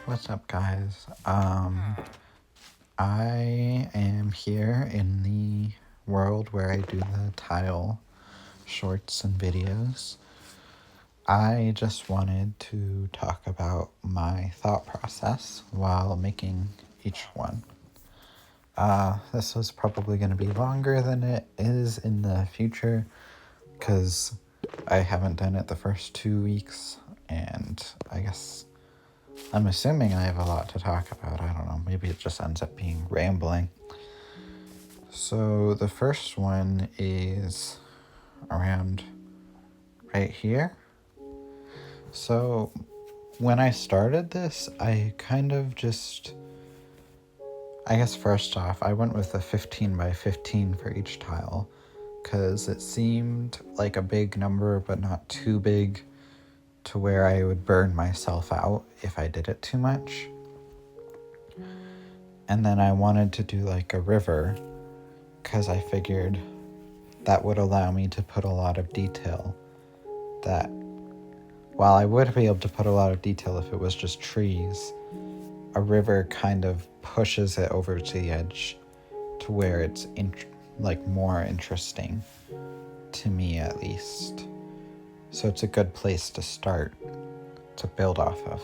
What's up, guys? I am here in the world where I do the tile shorts and videos. I just wanted to talk about my thought process while making each one. This was probably going to be longer than it is in the future because I haven't done it the first 2 weeks, and I guess I'm assuming I have a lot to talk about. I don't know. Maybe it just ends up being rambling. So the first one is around right here. So when I started this, I kind of just, I guess first off, I went with a 15 by 15 for each tile because it seemed like a big number, but not too big to where I would burn myself out if I did it too much. And then I wanted to do like a river because I figured that would allow me to put a lot of detail that, while I would be able to put a lot of detail if it was just trees, a river kind of pushes it over to the edge to where it's more interesting, to me at least. So it's a good place to start to build off of.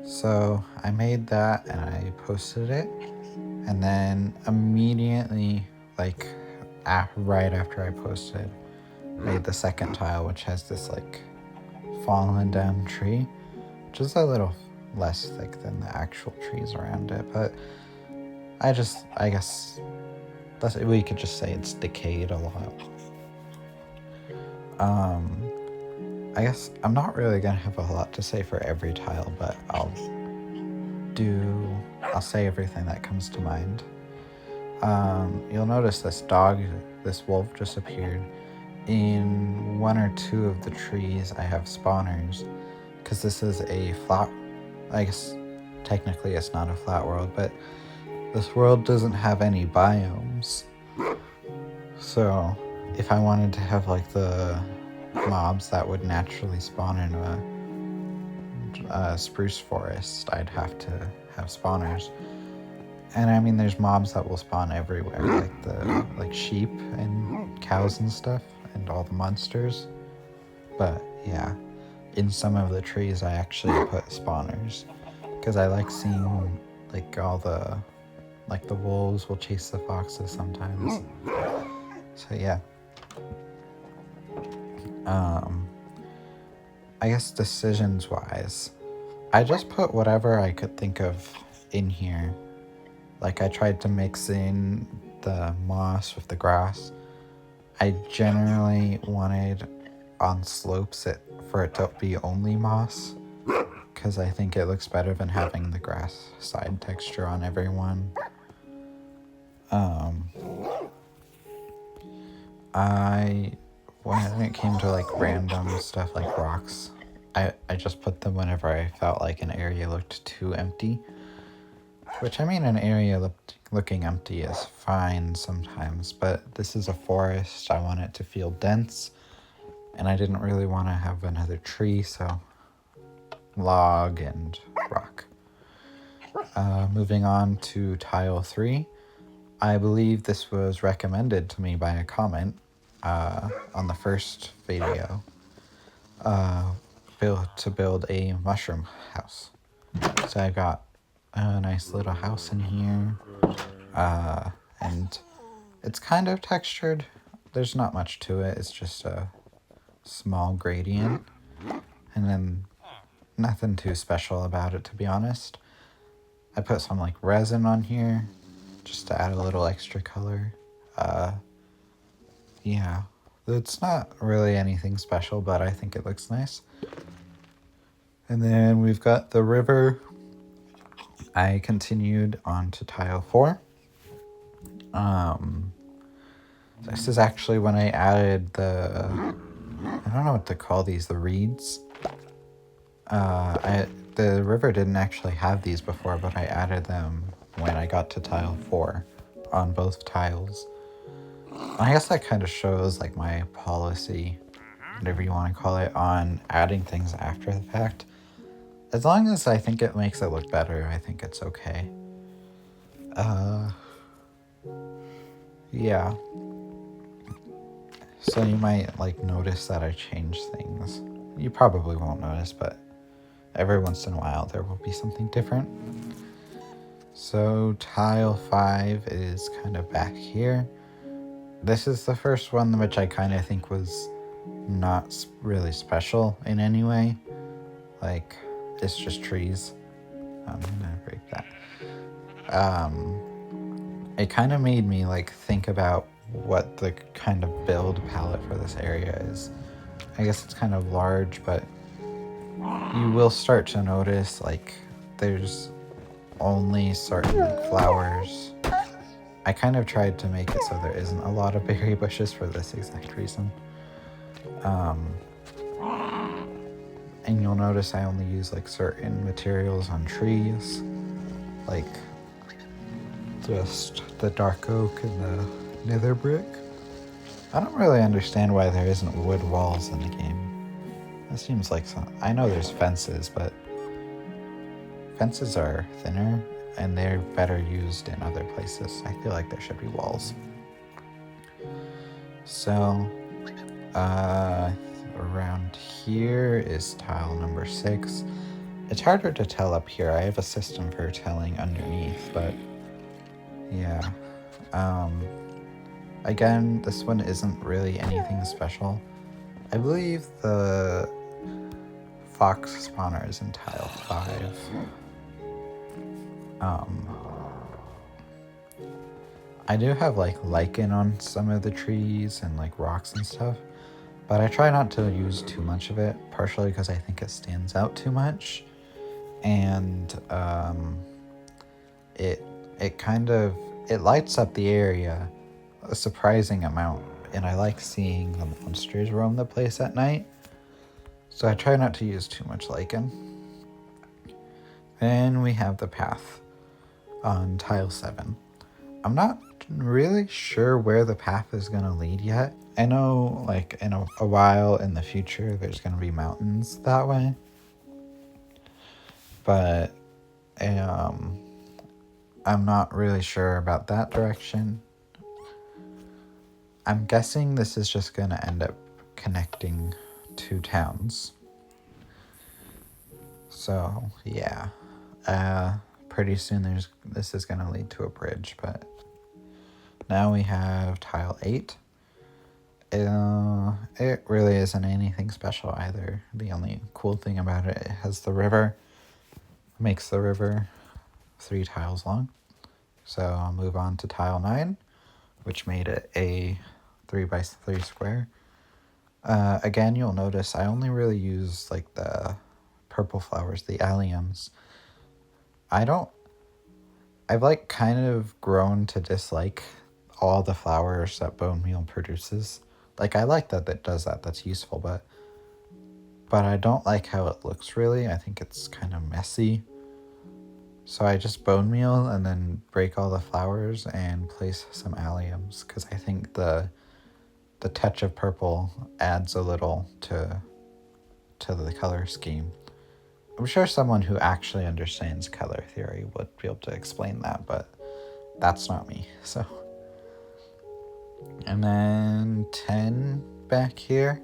So I made that and I posted it, and then immediately, right after I posted, made the second tile, which has this fallen down tree, which is a little less thick than the actual trees around it, but I guess we could just say it's decayed a lot. I guess I'm not really gonna have a lot to say for every tile, but I'll say everything that comes to mind. You'll notice this wolf just appeared. In 1 or 2 of the trees I have spawners, because this is a flat, I guess technically it's not a flat world, but this world doesn't have any biomes. So if I wanted to have the mobs that would naturally spawn in a spruce forest, I'd have to have spawners. And I mean, there's mobs that will spawn everywhere, like sheep and cows and stuff, and all the monsters. But yeah, in some of the trees I actually put spawners, because I like seeing all the wolves will chase the foxes sometimes. So yeah. I guess decisions wise, I just put whatever I could think of in here. I tried to mix in the moss with the grass. I generally wanted on slopes for it to be only moss, because I think it looks better than having the grass side texture on everyone. When it came to random stuff like rocks, I just put them whenever I felt like an area looked too empty. Which, I mean, an area looking empty is fine sometimes, but this is a forest. I want it to feel dense, and I didn't really want to have another tree, so log and rock. Moving on to tile 3. I believe this was recommended to me by a comment on the first video, to build a mushroom house. So I got a nice little house in here, and it's kind of textured. There's not much to it. It's just a small gradient, and then nothing too special about it, to be honest. I put some resin on here just to add a little extra color. Yeah, It's not really anything special, but I think it looks nice. And then we've got the river. I continued on to tile 4. This is actually when I added I don't know what to call these, the reeds. The river didn't actually have these before, but I added them when I got to tile 4 on both tiles. I guess that kind of shows like my policy, whatever you want to call it, on adding things after the fact. As long as I think it makes it look better, I think it's okay. Yeah. So you might like notice that I change things. You probably won't notice, but every once in a while there will be something different. So tile 5 is kind of back here. This is the first one which I kind of think was not really special in any way. Like, it's just trees. I'm gonna break that. It kind of made me like think about what the kind of build palette for this area is. I guess it's kind of large, but you will start to notice like there's only certain flowers. I kind of tried to make it so there isn't a lot of berry bushes for this exact reason. And you'll notice I only use like certain materials on trees, like just the dark oak and the nether brick. I don't really understand why there isn't wood walls in the game. That seems like I know there's fences, but fences are thinner and they're better used in other places. I feel like there should be walls. So, around here is tile number 6. It's harder to tell up here. I have a system for telling underneath, but yeah. Again, this one isn't really anything special. I believe the fox spawner is in tile 5. I do have like lichen on some of the trees and like rocks and stuff, but I try not to use too much of it, partially because I think it stands out too much, and it lights up the area a surprising amount, and I like seeing the monsters roam the place at night, so I try not to use too much lichen. Then we have the path on tile 7. I'm not really sure where the path is going to lead yet. I know like in a while in the future there's going to be mountains that way, but I'm not really sure about that direction. I'm guessing this is just going to end up connecting 2 towns. So yeah, pretty soon this is going to lead to a bridge. But now we have tile 8. It really isn't anything special either. The only cool thing about it has the river. Makes the river 3 tiles long. So I'll move on to tile 9, which made it a 3x3 square. Again, you'll notice I only really use like the purple flowers, the alliums. I've like kind of grown to dislike all the flowers that bone meal produces. Like, I like that it does that, that's useful, but I don't like how it looks really. I think it's kind of messy. So I just bone meal and then break all the flowers and place some alliums, because I think the touch of purple adds a little to the color scheme. I'm sure someone who actually understands color theory would be able to explain that, but that's not me, so. And then 10 back here.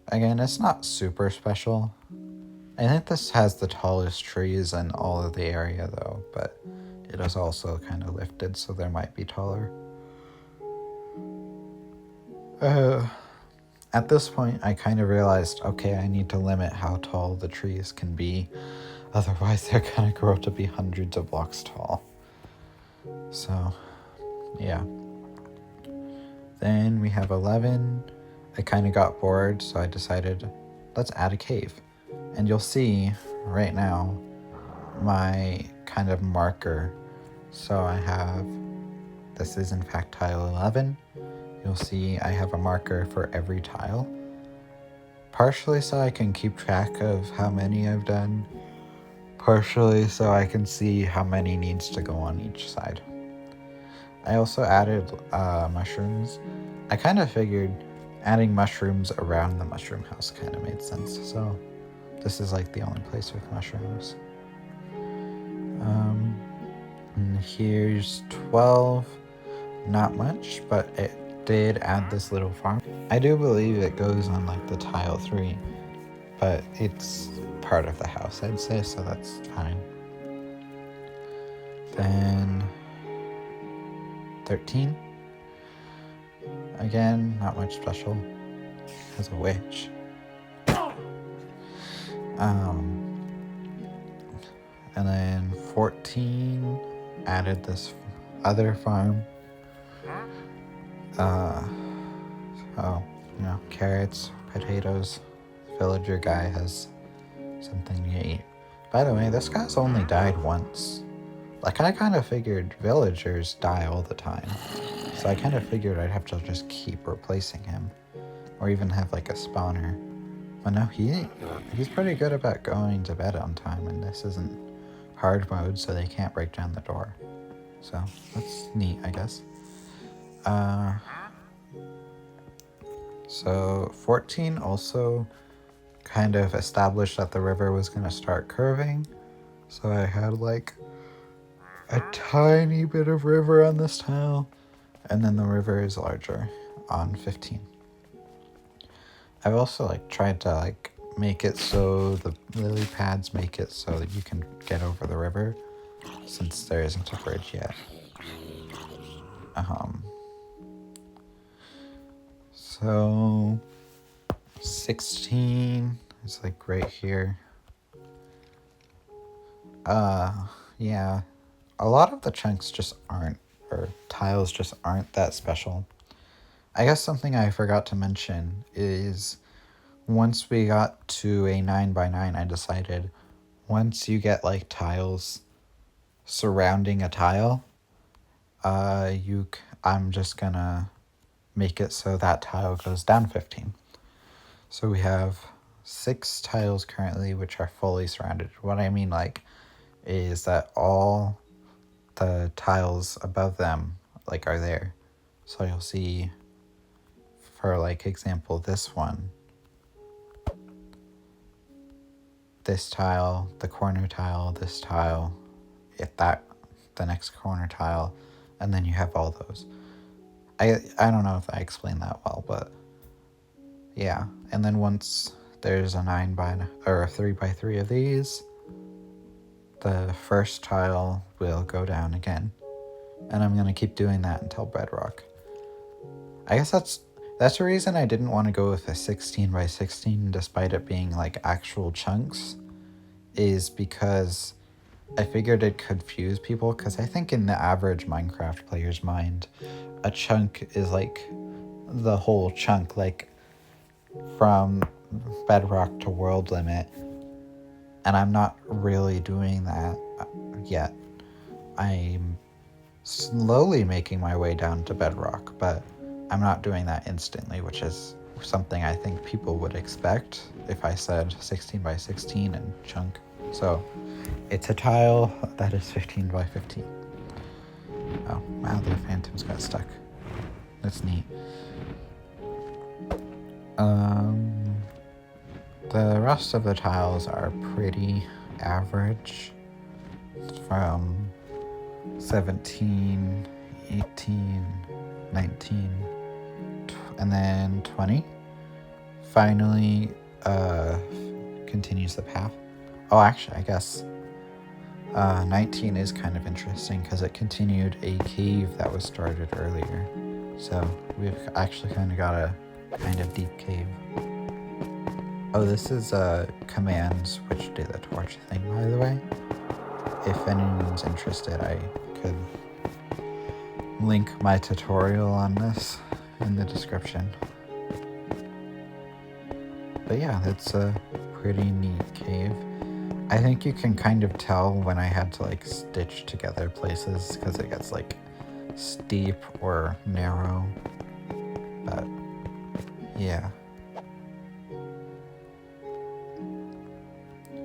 Again, it's not super special. I think this has the tallest trees in all of the area though, but it is also kind of lifted, so there might be taller. At this point, I kind of realized, okay, I need to limit how tall the trees can be. Otherwise, they're gonna grow to be hundreds of blocks tall. So, yeah. Then we have 11. I kind of got bored, so I decided, let's add a cave. And you'll see right now my kind of marker. So I have, this is in fact tile 11. You'll see I have a marker for every tile. Partially so I can keep track of how many I've done. Partially so I can see how many needs to go on each side. I also added mushrooms. I kind of figured adding mushrooms around the mushroom house kind of made sense. So this is like the only place with mushrooms. And here's 12. Not much, but it did add this little farm. I do believe it goes on like the tile 3, but it's part of the house, I'd say, so that's fine. Then 13. Again, not much special. As a witch. And then 14 added this other farm. Carrots, potatoes. Villager guy has something to eat. By the way, this guy's only died once. Like, I kind of figured villagers die all the time. So I kind of figured I'd have to just keep replacing him. Or even have like a spawner. But no, he's pretty good about going to bed on time, and this isn't hard mode, so they can't break down the door. So that's neat, I guess. So 14 also kind of established that the river was going to start curving. So I had like a tiny bit of river on this tile, and then the river is larger on 15. I've also like tried to like make it so the lily pads make it so that you can get over the river, since there isn't a bridge yet. So 16 is like right here. Yeah, a lot of the chunks just aren't, or tiles just aren't that special. I guess something I forgot to mention is once we got to a 9x9, I decided once you get like tiles surrounding a tile, I'm just gonna make it so that tile goes down 15. So we have 6 tiles currently which are fully surrounded. What I mean like is that all the tiles above them like are there. So you'll see, for like example, this one, this tile, the corner tile, this tile, the next corner tile, and then you have all those. I don't know if I explained that well, but yeah. And then once there's a 3x3 of these, the first tile will go down again. And I'm gonna keep doing that until bedrock. I guess that's the reason I didn't want to go with a 16x16 despite it being like actual chunks, is because I figured it'd confuse people, because I think in the average Minecraft player's mind, a chunk is like the whole chunk, like from bedrock to world limit, and I'm not really doing that yet. I'm slowly making my way down to bedrock, but I'm not doing that instantly, which is something I think people would expect if I said 16x16 and chunk. So it's a tile that is 15x15. Oh, wow, the phantoms got stuck. That's neat. The rest of the tiles are pretty average. From 17, 18, 19, and then 20. Finally, continues the path. Oh, actually, I guess 19 is kind of interesting because it continued a cave that was started earlier. So we've actually kind of got a kind of deep cave. Oh, this is commands which do the torch thing, by the way. If anyone's interested, I could link my tutorial on this in the description. But yeah, that's a pretty neat cave. I think you can kind of tell when I had to like stitch together places because it gets like steep or narrow. But yeah.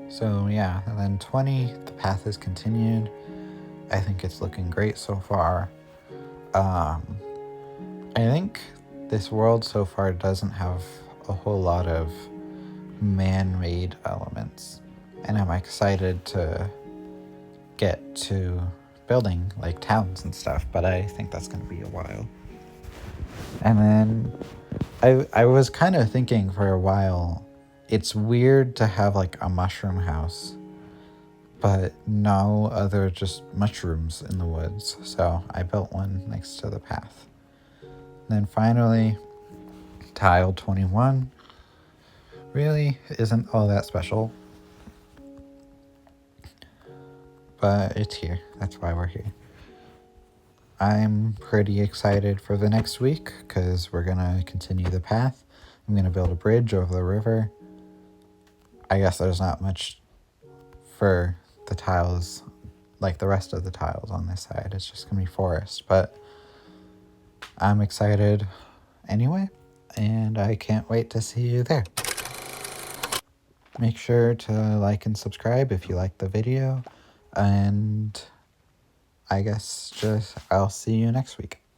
So yeah, and then 20, the path is continued. I think it's looking great so far. I think this world so far doesn't have a whole lot of man-made elements, and I'm excited to get to building like towns and stuff, but I think that's going to be a while. And then I was kind of thinking for a while, it's weird to have like a mushroom house, but no other just mushrooms in the woods, so I built one next to the path. And then finally, tile 21 really isn't all that special, but it's here. That's why we're here. I'm pretty excited for the next week because we're gonna continue the path. I'm gonna build a bridge over the river. I guess there's not much for the tiles, like the rest of the tiles on this side. It's just gonna be forest, but I'm excited anyway, and I can't wait to see you there. Make sure to like and subscribe if you liked the video, and I guess I'll see you next week.